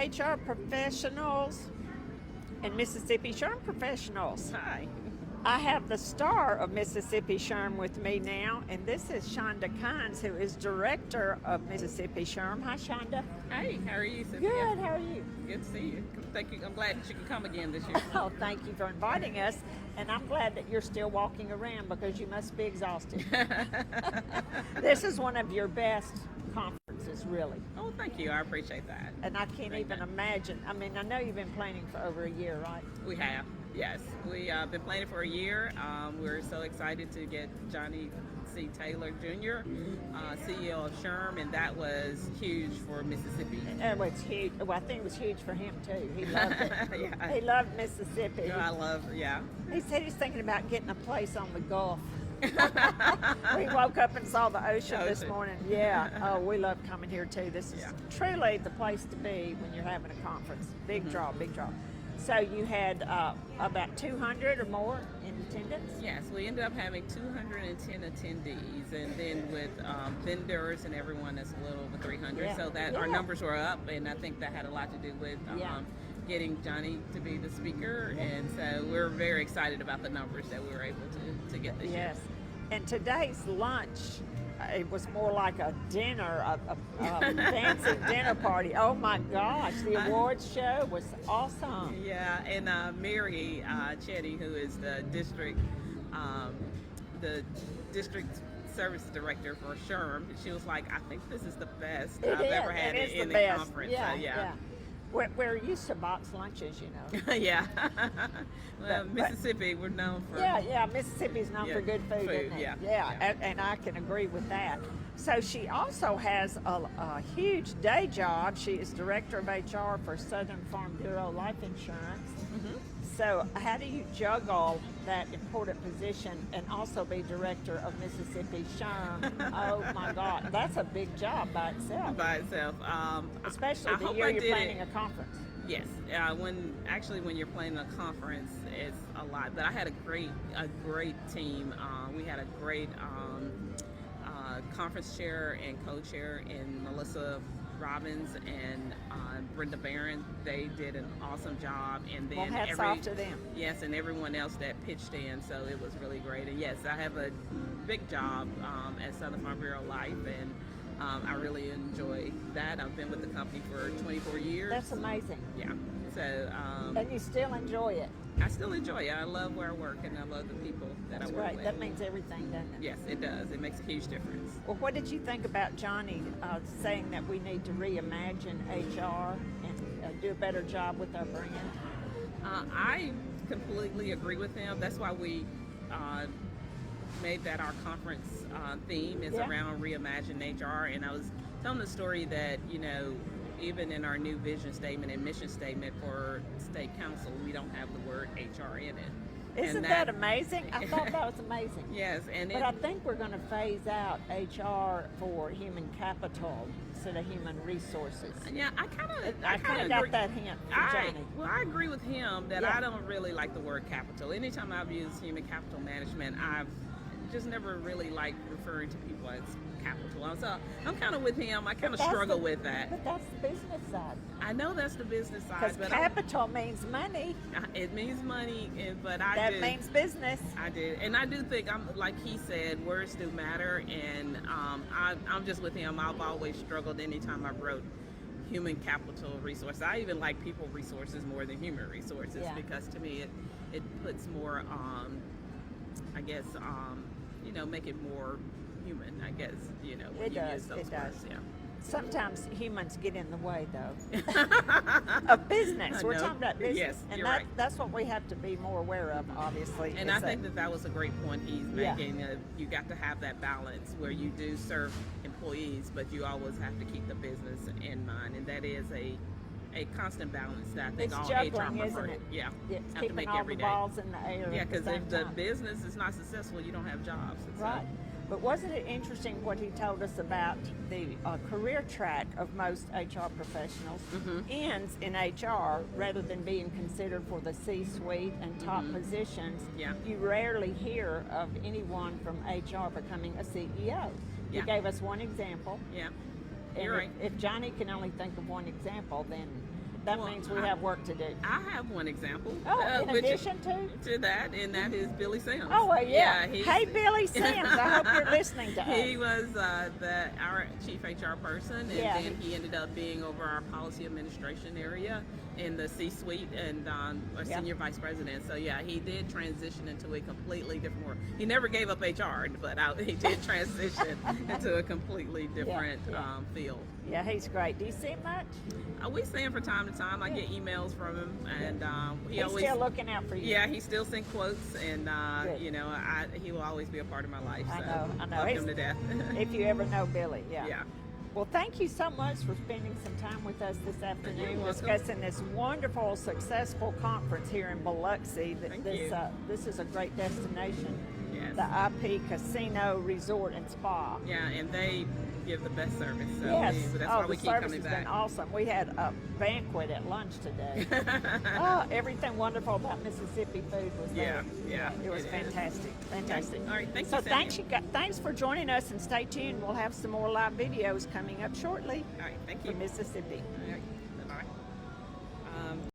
HR professionals and Mississippi SHRM professionals. Hi. I have the star of Mississippi SHRM with me now, and this is Shonda Kynes, who is director of Mississippi SHRM. Hi, Shonda. Hey, how are you, Cynthia? Good. How are you? Good to see you. Thank you. I'm glad that you can come again this year. Oh, thank you for inviting us, and I'm glad that you're still walking around because you must be exhausted. This is one of your best conferences, really. Oh, thank you. I appreciate that. And I can't even imagine. I mean, I know you've been planning for over a year, right? We have. Yes, we've been planning for a year. We're so excited to get Johnny C. Taylor Jr., CEO of SHRM, and that was huge for Mississippi. It was huge. Well, I think it was huge for him too. He loved it. Yeah. He loved Mississippi. Yeah. He said he's thinking about getting a place on the Gulf. We woke up and saw the ocean this morning. Yeah. Oh, we love coming here too. This is truly the place to be when you're having a conference. Big draw, big draw. So you had about 200 or more in attendance? Yes, we ended up having 210 attendees, and then with vendors and everyone, that's a little over 300. Yeah. So that our numbers were up, and I think that had a lot to do with getting Johnny to be the speaker. And so we're very excited about the numbers that we were able to get this year. Yes. And today's lunch, it was more like a dinner, a fancy dinner party. Oh my gosh, the awards show was awesome. Yeah, and Mary Chetty, who is the district service director for SHRM, she was like, I think this is the best I've ever had in the conference. Yeah. We're used to box lunches, you know. Yeah. Well, Mississippi, we're known for. Yeah. Mississippi's known for good food, isn't it? Yeah. And I can agree with that. So she also has a huge day job. She is director of HR for Southern Farm Bureau Life Insurance. Mm-hmm. So how do you juggle that important position and also be director of Mississippi SHRM? Oh my God, that's a big job by itself. Especially the year you're planning a conference. Yes, when you're planning a conference, it's a lot. But I had a great team. We had a great conference chair and co-chair in Melissa Robbins and Brenda Barron. They did an awesome job, and then hats off to them. Yes, and everyone else that pitched in, so it was really great. And yes, I have a big job at Southern Farm Bureau Life, and I really enjoy that. I've been with the company for 24 years. That's amazing. Yeah. So. And you still enjoy it. I still enjoy it. I love where I work, and I love the people that I work with. That means everything, doesn't it? Yes, it does. It makes a huge difference. Well, what did you think about Johnny saying that we need to reimagine HR and do a better job with our brand? I completely agree with him. That's why we made that our conference theme is around reimagine HR. And I was telling the story that, even in our new vision statement and mission statement for State Council, we don't have the word HR in it. Isn't that amazing? I thought that was amazing. Yes, but I think we're going to phase out HR for human capital instead of human resources. Yeah, I kind of got that hint from Johnny. Well, I agree with him that I don't really like the word capital. Anytime I've used human capital management, I've just never really liked referring to people as capital. So I'm kind of with him. I kind of struggle with that. But that's the business side. I know that's the business side. Because capital means money. It means money, but that means business. I did, and I do think like he said, words do matter, and I'm just with him. I've always struggled anytime I wrote human capital resources. I even like people resources more than human resources because to me it puts more, I guess, make it more human, I guess, when you use those words. Yeah. Sometimes humans get in the way, though, of business. We're talking about business. Yes, and right. That's what we have to be more aware of, obviously. And I think that was a great point he's making. You got to have that balance where you do serve employees, but you always have to keep the business in mind. And that is a constant balance that I think all juggling, HR isn't it? Yeah, it's have keeping to make all every the day. balls in the air. Yeah, because if the time. business is not successful, you don't have jobs. Right. But wasn't it interesting what he told us about the career track of most HR professionals ends in HR rather than being considered for the C-suite and top positions? Yeah. You rarely hear of anyone from HR becoming a CEO. You gave us one example. Yeah. And You're right. If Johnny can only think of one example, then that Well, means we have work to do. I have one example. Oh, in which is- addition to? to that, and that is Billy Sims. Oh, well, yeah. he's- Hey, Billy Sims, I hope you're listening to us. He was our chief HR person, and Yeah. then he ended up being over our policy administration area in the C-suite and our Yeah. senior vice president. So yeah, he did transition into a completely different world. He never gave up HR, but he did transition into a completely different yeah. field. Yeah, he's great. Do you see him much? We see him from time to time. I get emails from him, and he He's always still looking out for you. yeah, he still sends quotes, and Good. you know, he will always be a part of my life. I So know. love He's- him to death. If you ever know Billy, yeah. Yeah. Well, thank you so much for spending some time with us this afternoon You're welcome. discussing this wonderful, successful conference here in Biloxi. Thank you. This is a great destination, Yes. the IP Casino Resort and Spa. Yeah, and they give the best service. So Yes. that's Oh, why we the keep service coming has back. been awesome. We had a banquet at lunch today. Oh, everything wonderful about Mississippi food was there. Yeah, It was it is. fantastic. Fantastic. All right, thank you, So Cynthia. thanks for joining us, and stay tuned. We'll have some more live videos coming up shortly All right, thank you. from Mississippi. All right.